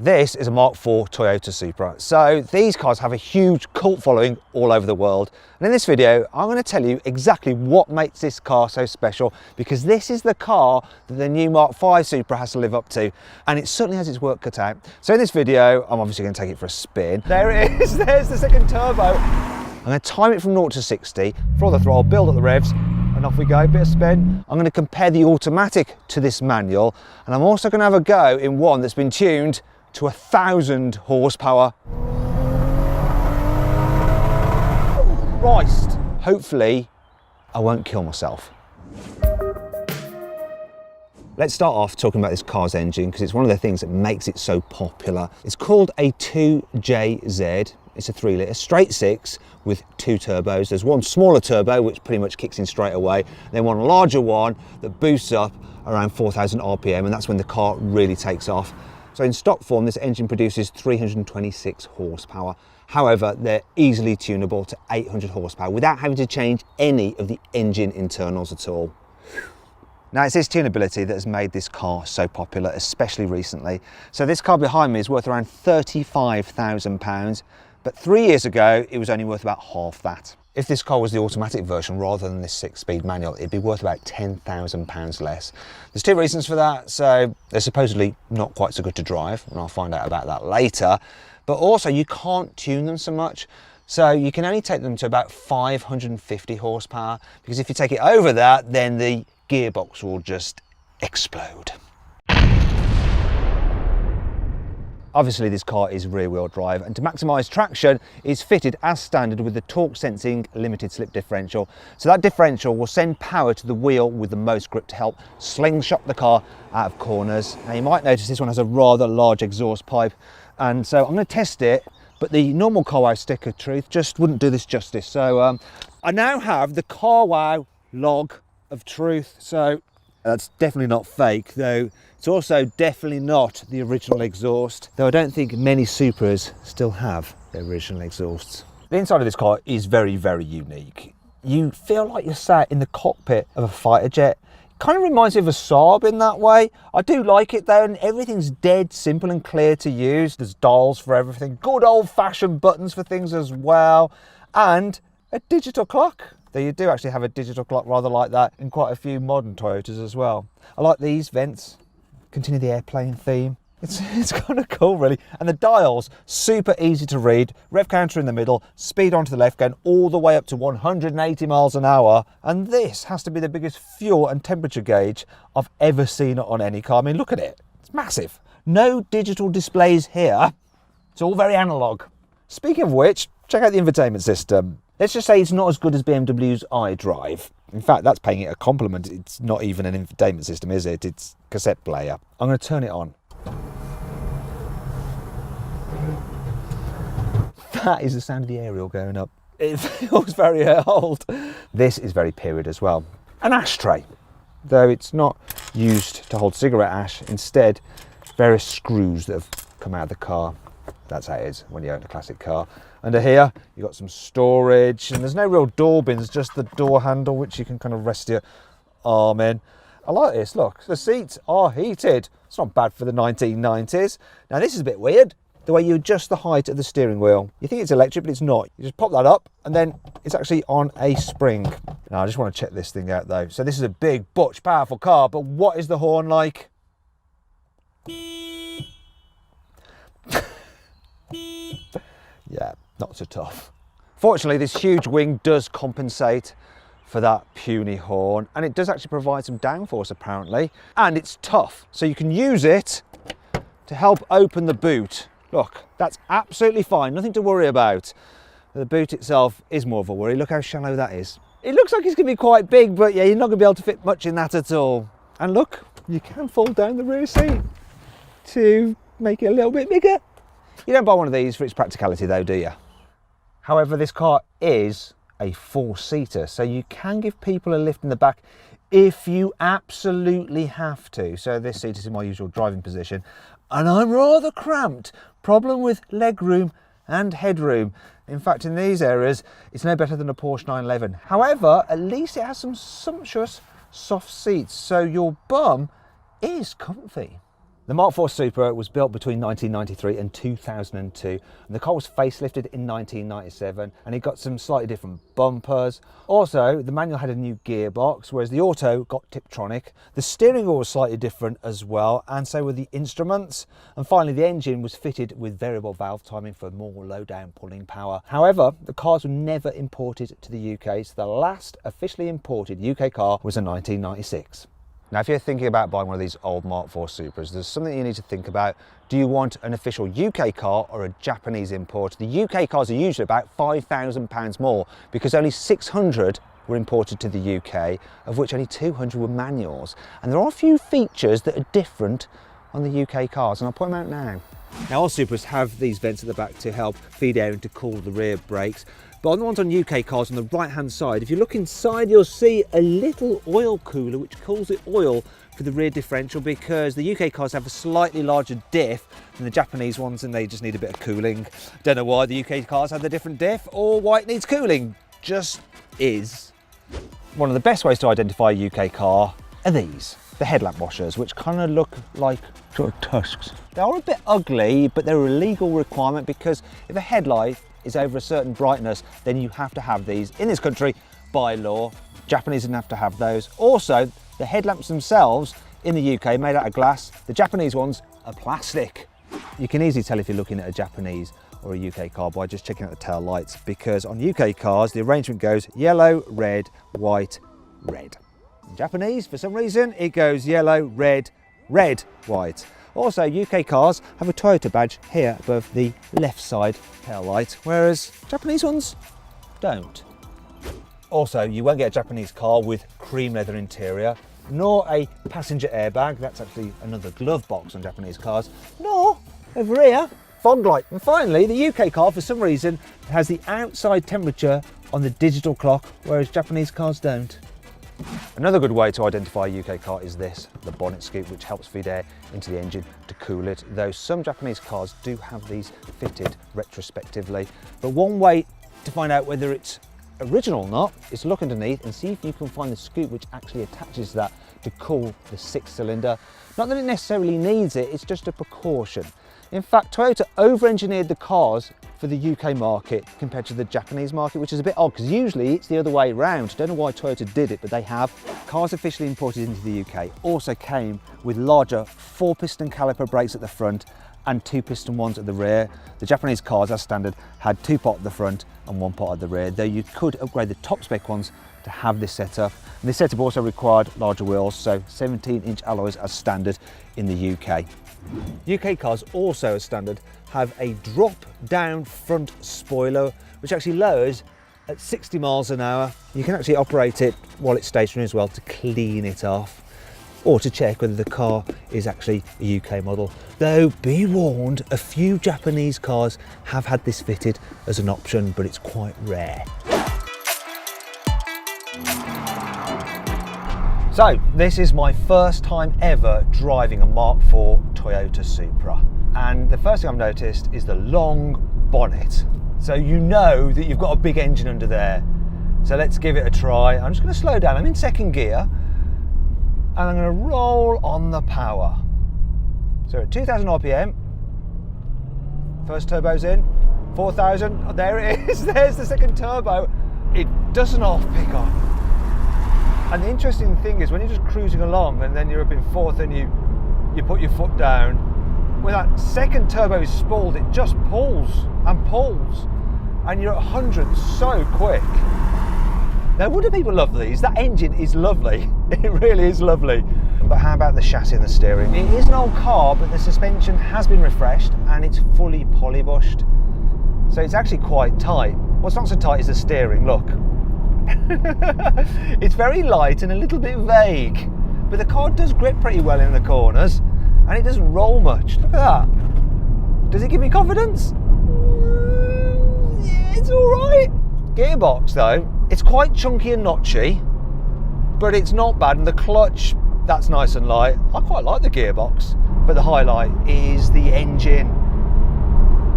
This is a Mark IV Toyota Supra. So these cars have a huge cult following all over the world. And in this video, I'm going to tell you exactly what makes this car so special, because this is the car that the new Mark V Supra has to live up to. And it certainly has its work cut out. So in this video, I'm obviously going to take it for a spin. There it is, there's the second turbo. I'm going to time it from 0 to 60, floor the throttle, build up the revs, and off we go, bit of spin. I'm going to compare the automatic to this manual, and I'm also going to have a go in one that's been tuned to 1,000 horsepower. Christ, hopefully I won't kill myself. Let's start off talking about this car's engine, because it's one of the things that makes it so popular. It's called a 2JZ. It's a 3 litre straight six with 2 turbos. There's one smaller turbo which pretty much kicks in straight away, then one larger one that boosts up around 4,000 RPM, and that's when the car really takes off. So in stock form, this engine produces 326 horsepower. However, they're easily tunable to 800 horsepower without having to change any of the engine internals at all. Now, it's this tunability that has made this car so popular, especially recently. So this car behind me is worth around £35,000, but 3 years ago, it was only worth about half that. If this car was the automatic version rather than this 6-speed manual, it'd be worth about £10,000 less. There's two reasons for that. So they're supposedly not quite so good to drive, and I'll find out about that later. But also you can't tune them so much. So you can only take them to about 550 horsepower, because if you take it over that, then the gearbox will just explode. Obviously this car is rear wheel drive, and to maximise traction it's fitted as standard with the torque sensing limited slip differential. So that differential will send power to the wheel with the most grip to help slingshot the car out of corners. Now you might notice this one has a rather large exhaust pipe, and so I'm going to test it, but the normal CarWow stick of truth just wouldn't do this justice. So I now have the CarWow log of truth, so that's definitely not fake, though it's also definitely not the original exhaust, though I don't think many Supras still have their original exhausts. The inside of this car is very, very unique. You feel like you're sat in the cockpit of a fighter jet. It kind of reminds me of a Saab in that way. I do like it though, and everything's dead simple and clear to use. There's dials for everything, good old-fashioned buttons for things as well, and a digital clock. Though you do actually have a digital clock rather like that in quite a few modern Toyotas as well. I like these vents, continue the airplane theme. It's kind of cool really. And the dials, super easy to read. Rev counter in the middle, speed onto the left, going all the way up to 180 miles an hour. And this has to be the biggest fuel and temperature gauge I've ever seen on any car. I mean, look at it, it's massive. No digital displays here. It's all very analog. Speaking of which, check out the infotainment system. Let's just say it's not as good as BMW's iDrive. In fact, that's paying it a compliment. It's not even an infotainment system, is it? It's a cassette player. I'm going to turn it on. That is the sound of the aerial going up. It feels very old. This is very period as well. An ashtray, though it's not used to hold cigarette ash. Instead, various screws that have come out of the car. That's how it is when you own a classic car. Under here, you've got some storage, and there's no real door bins, just the door handle, which you can kind of rest your arm in. I like this, look, the seats are heated. It's not bad for the 1990s. Now this is a bit weird, the way you adjust the height of the steering wheel. You think it's electric, but it's not. You just pop that up, and then it's actually on a spring. Now I just want to check this thing out though. So this is a big, butch, powerful car, but what is the horn like? Yeah, not so tough. Fortunately, this huge wing does compensate for that puny horn, and it does actually provide some downforce apparently, and it's tough, so you can use it to help open the boot. Look, that's absolutely fine, nothing to worry about. The boot itself is more of a worry. Look how shallow that is. It looks like it's going to be quite big, but yeah, you're not going to be able to fit much in that at all. And look, you can fold down the rear seat to make it a little bit bigger. You don't buy one of these for its practicality though, do you? However, this car is a 4-seater, so you can give people a lift in the back if you absolutely have to. So this seat is in my usual driving position, and I'm rather cramped. Problem with leg room and headroom. In fact, in these areas, it's no better than a Porsche 911. However, at least it has some sumptuous soft seats, so your bum is comfy. The Mark IV Supra was built between 1993 and 2002, and the car was facelifted in 1997, and it got some slightly different bumpers. Also, the manual had a new gearbox, whereas the auto got Tiptronic. The steering wheel was slightly different as well, and so were the instruments. And finally, the engine was fitted with variable valve timing for more low-down pulling power. However, the cars were never imported to the UK, so the last officially imported UK car was in 1996. Now, if you're thinking about buying one of these old Mark IV Supras, there's something you need to think about. Do you want an official UK car or a Japanese import? The UK cars are usually about £5,000 more because only 600 were imported to the UK, of which only 200 were manuals. And there are a few features that are different on the UK cars, and I'll point them out now. Now, all Supras have these vents at the back to help feed air and to cool the rear brakes. But on the ones on UK cars on the right hand side, if you look inside, you'll see a little oil cooler which cools the oil for the rear differential, because the UK cars have a slightly larger diff than the Japanese ones and they just need a bit of cooling. Don't know why the UK cars have the different diff or why it needs cooling, just is. One of the best ways to identify a UK car are these, the headlamp washers, which kind of look like sort of tusks. They are a bit ugly, but they're a legal requirement because if a headlight is over a certain brightness, then you have to have these in this country by law. Japanese didn't have to have those. Also, the headlamps themselves in the UK made out of glass. The Japanese ones are plastic. You can easily tell if you're looking at a Japanese or a UK car by just checking out the tail lights, because on UK cars the arrangement goes yellow, red, white, red. In Japanese, for some reason, it goes yellow, red, red, white. Also, UK cars have a Toyota badge here above the left side tail light, whereas Japanese ones don't. Also, you won't get a Japanese car with cream leather interior, nor a passenger airbag. That's actually another glove box on Japanese cars, nor over here, fog light. And finally, the UK car, for some reason, has the outside temperature on the digital clock, whereas Japanese cars don't. Another good way to identify a UK car is this, the bonnet scoop, which helps feed air into the engine to cool it, though some Japanese cars do have these fitted retrospectively. But one way to find out whether it's original or not is to look underneath and see if you can find the scoop which actually attaches to that to cool the 6-cylinder. Not that it necessarily needs it, it's just a precaution. In fact, Toyota over-engineered the cars for the UK market compared to the Japanese market, which is a bit odd because usually it's the other way around. Don't know why Toyota did it, but they have. Cars officially imported into the UK also came with larger 4-piston caliper brakes at the front and 2-piston ones at the rear. The Japanese cars, as standard, had 2 pot at the front and 1 pot at the rear, though you could upgrade the top spec ones to have this setup. And this setup also required larger wheels, so 17-inch alloys as standard in the UK. UK cars also, as standard, have a drop-down front spoiler, which actually lowers at 60 miles an hour. You can actually operate it while it's stationary as well to clean it off, or to check whether the car is actually a UK model. Though, be warned, a few Japanese cars have had this fitted as an option, but it's quite rare. So, this is my first time ever driving a Mark IV Toyota Supra. And the first thing I've noticed is the long bonnet. So you know that you've got a big engine under there. So let's give it a try. I'm just going to slow down. I'm in second gear and I'm going to roll on the power. So at 2000 RPM, first turbo's in, 4000, oh, there it is, there's the second turbo. It doesn't half pick up. And the interesting thing is when you're just cruising along and then you're up in fourth and you put your foot down, when that second turbo is spooled, it just pulls and pulls and you're at 100 so quick. Now, wouldn't people love these? That engine is lovely. It really is lovely. But how about the chassis and the steering? It is an old car, but the suspension has been refreshed and it's fully polybushed. So it's actually quite tight. What's not so tight is the steering, look. It's very light and a little bit vague, but the car does grip pretty well in the corners and it doesn't roll much. Look at that. Does it give me confidence? Yeah, it's alright. Gearbox though, it's quite chunky and notchy, but it's not bad, and the clutch, that's nice and light. I quite like the gearbox, but the highlight is the engine.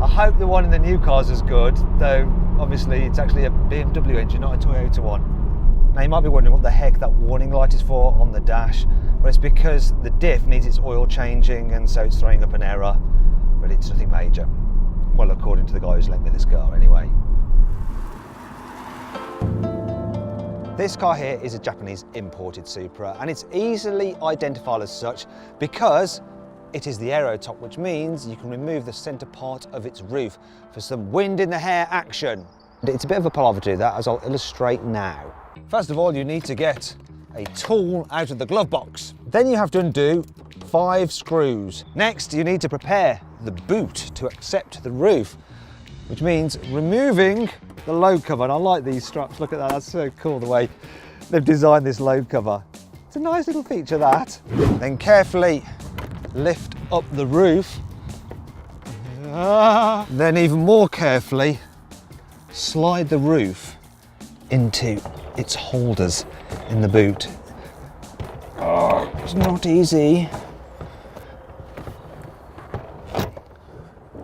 I hope the one in the new cars is good, though obviously it's actually a BMW engine, not a Toyota one. Now you might be wondering what the heck that warning light is for on the dash. Well, it's because the diff needs its oil changing, and so it's throwing up an error, but it's nothing major. Well, according to the guy who's lent me this car anyway. This car here is a Japanese imported Supra, and it's easily identifiable as such because it is the aero top, which means you can remove the centre part of its roof for some wind in the hair action. It's a bit of a palaver to do that, as I'll illustrate now. First of all, you need to get a tool out of the glove box. Then you have to undo 5 screws. Next, you need to prepare the boot to accept the roof, which means removing the load cover. And I like these straps, look at that, that's so cool the way they've designed this load cover. It's a nice little feature, that. Then carefully lift up the roof. Then even more carefully slide the roof into its holders in the boot. Oh, it's not easy.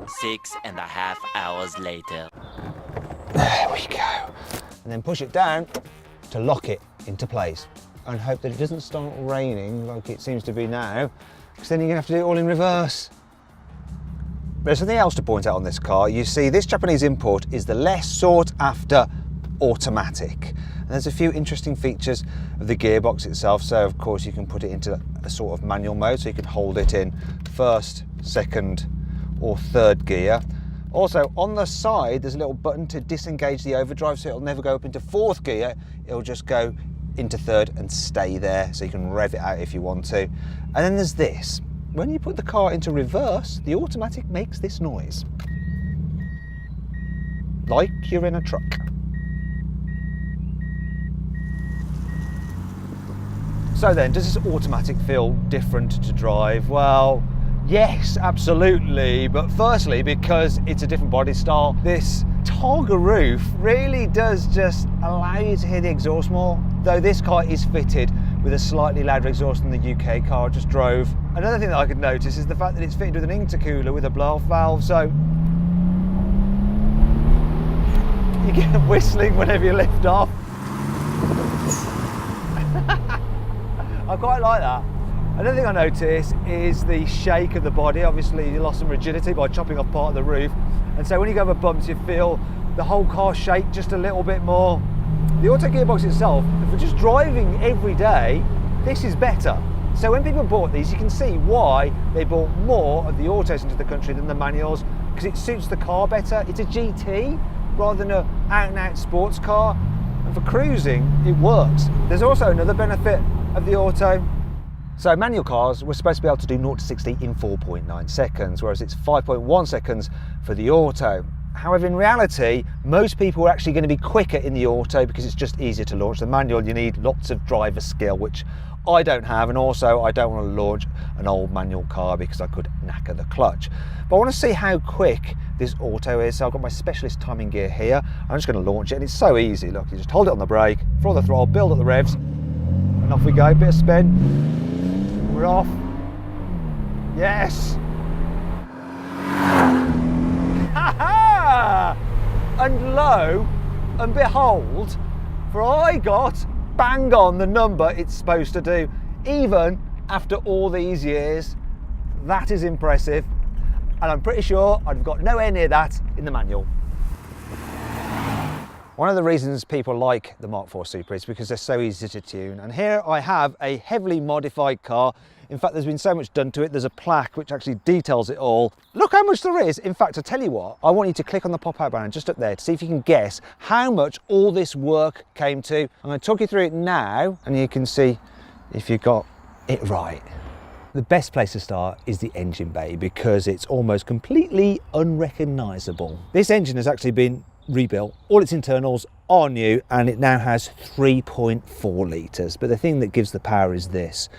6.5 hours later. There we go. And then push it down to lock it into place and hope that it doesn't start raining like it seems to be now, because then you're going to have to do it all in reverse. There's something else to point out on this car. You see, this Japanese import is the less sought after automatic. And there's a few interesting features of the gearbox itself. So of course you can put it into a sort of manual mode, so you can hold it in first, second or third gear. Also on the side there's a little button to disengage the overdrive, so it'll never go up into 4th gear, it'll just go into 3rd and stay there, so you can rev it out if you want to. And then there's this. When you put the car into reverse, the automatic makes this noise. Like you're in a truck. So then, does this automatic feel different to drive? Well, yes, absolutely. But firstly, because it's a different body style, this Targa roof really does just allow you to hear the exhaust more. Though this car is fitted with a slightly louder exhaust than the UK car I just drove. Another thing that I could notice is the fact that it's fitted with an intercooler with a blow-off valve, so you get whistling whenever you lift off. I quite like that. Another thing I notice is the shake of the body. Obviously you lost some rigidity by chopping off part of the roof, and so when you go over bumps you feel the whole car shake just a little bit more. The auto gearbox itself, for just driving every day, this is better. So when people bought these, you can see why they bought more of the autos into the country than the manuals, because it suits the car better. It's a GT rather than an out-and-out sports car, and for cruising it works. There's also another benefit of the auto. So manual cars were supposed to be able to do 0 to 60 in 4.9 seconds, whereas it's 5.1 seconds for the auto. However, in reality, most people are actually going to be quicker in the auto because it's just easier to launch. The manual, you need lots of driver skill, which I don't have, and also I don't want to launch an old manual car because I could knacker the clutch. But I want to see how quick this auto is, so I've got my specialist timing gear here. I'm just going to launch it, and it's so easy. Look, you just hold it on the brake, throw the throttle, build up the revs, and off we go. Bit of spin, we're off. Yes! And lo and behold, for I got bang on the number it's supposed to do, even after all these years. That is impressive, and I'm pretty sure I've got nowhere near that in the manual. One of the reasons people like the Mark IV Supra is because they're so easy to tune, and here I have a heavily modified car. In fact, there's been so much done to it. There's a plaque which actually details it all. Look how much there is. In fact, I tell you what, I want you to click on the pop-out banner just up there to see if you can guess how much all this work came to. I'm going to talk you through it now, and you can see if you got it right. The best place to start is the engine bay because it's almost completely unrecognisable. This engine has actually been rebuilt, all its internals are new, and it now has 3.4 litres. But the thing that gives the power is this.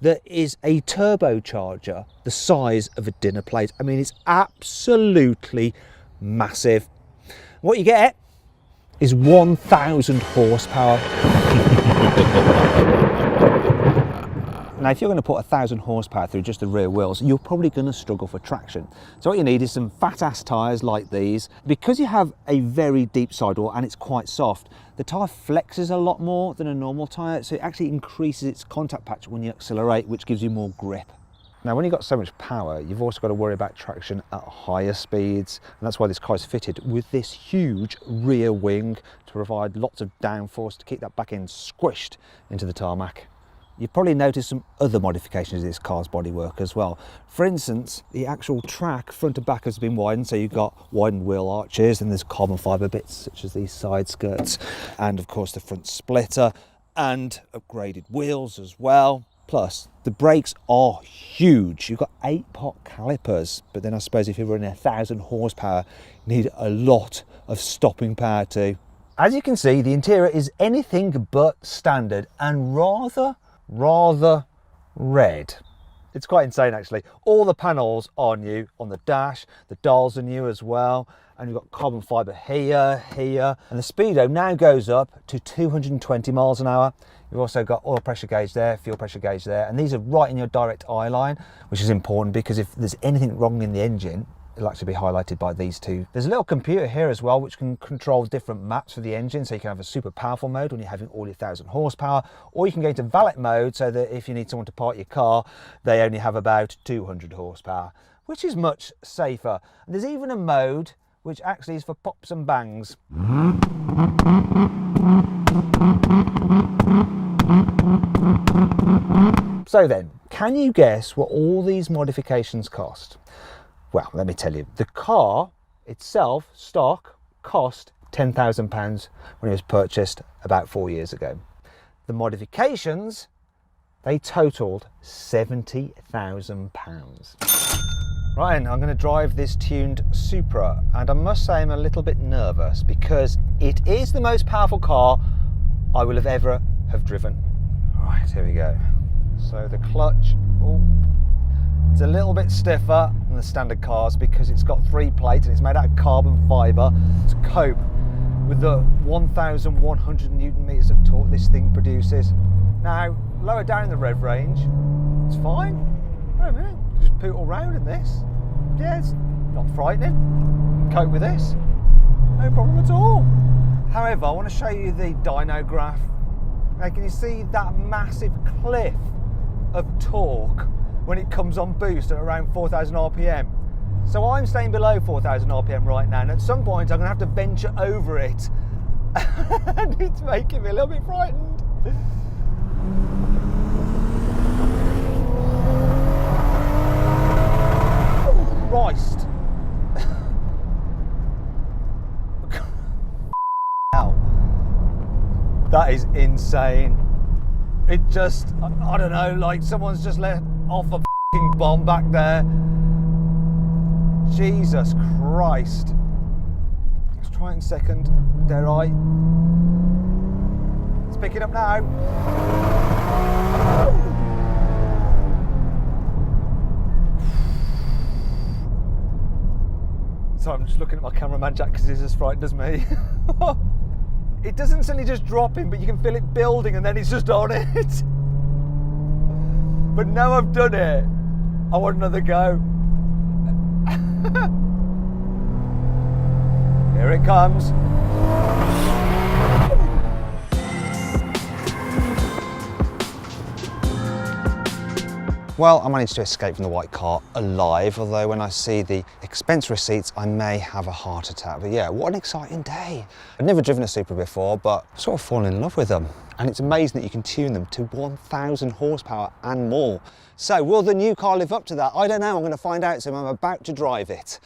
There is a turbocharger the size of a dinner plate. I mean, it's absolutely massive. What you get is 1,000 horsepower. Now, if you're going to put 1,000 horsepower through just the rear wheels, you're probably going to struggle for traction. So what you need is some fat-ass tyres like these. Because you have a very deep sidewall and it's quite soft, the tyre flexes a lot more than a normal tyre, so it actually increases its contact patch when you accelerate, which gives you more grip. Now, when you've got so much power, you've also got to worry about traction at higher speeds, and that's why this car is fitted with this huge rear wing to provide lots of downforce to keep that back end squished into the tarmac. You've probably noticed some other modifications of this car's bodywork as well. For instance, the actual track front and back has been widened, so you've got widened wheel arches, and there's carbon fibre bits such as these side skirts, and of course the front splitter, and upgraded wheels as well. Plus, the brakes are huge. You've got 8-pot calipers, but then I suppose if you're running 1,000 horsepower, you need a lot of stopping power too. As you can see, the interior is anything but standard and rather red. It's quite insane actually. All the panels are new on the dash, the dials are new as well, and you've got carbon fibre here, and the speedo now goes up to 220 miles an hour. You've also got oil pressure gauge there, fuel pressure gauge there, and these are right in your direct eye line, which is important because if there's anything wrong in the engine, it'll actually be highlighted by these two. There's a little computer here as well which can control different maps for the engine, so you can have a super powerful mode when you're having all your 1,000 horsepower, or you can go into valet mode so that if you need someone to park your car, they only have about 200 horsepower, which is much safer. And there's even a mode which actually is for pops and bangs. So then, can you guess what all these modifications cost? Well, let me tell you, the car itself, stock, cost £10,000 when it was purchased about 4 years ago. The modifications, they totaled £70,000. Right, I'm going to drive this tuned Supra, and I must say I'm a little bit nervous because it is the most powerful car I will ever have driven. Right, here we go. So the clutch, it's a little bit stiffer than the standard cars because it's got 3 plates and it's made out of carbon fibre to cope with the 1,100 Newton meters of torque this thing produces. Now, lower down in the rev range, it's fine. Wait a minute, just poodle round in this. Yeah, it's not frightening. Cope with this, no problem at all. However, I want to show you the dyno graph. Now, can you see that massive cliff of torque when it comes on boost at around 4,000 RPM? So I'm staying below 4,000 RPM right now, and at some point I'm going to have to venture over it. And it's making me a little bit frightened. Oh, Christ. That is insane. It just, I don't know, like someone's just let off a f***ing bomb back there. Jesus Christ. Let's try it in second, dare I? It's picking up now. So I'm just looking at my cameraman Jack because he's as frightened as me. It doesn't suddenly just drop in, but you can feel it building and then it's just on it. But now I've done it, I want another go. Here it comes. Well, I managed to escape from the white car alive, although when I see the expense receipts, I may have a heart attack. But yeah, what an exciting day. I'd never driven a Supra before, but sort of fallen in love with them. And it's amazing that you can tune them to 1,000 horsepower and more. So will the new car live up to that? I don't know, I'm going to find out, so I'm about to drive it.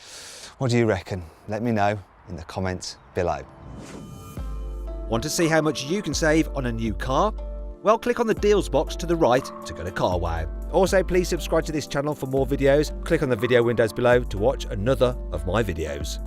What do you reckon? Let me know in the comments below. Want to see how much you can save on a new car? Well, click on the deals box to the right to go to CarWow. Also, please subscribe to this channel for more videos. Click on the video windows below to watch another of my videos.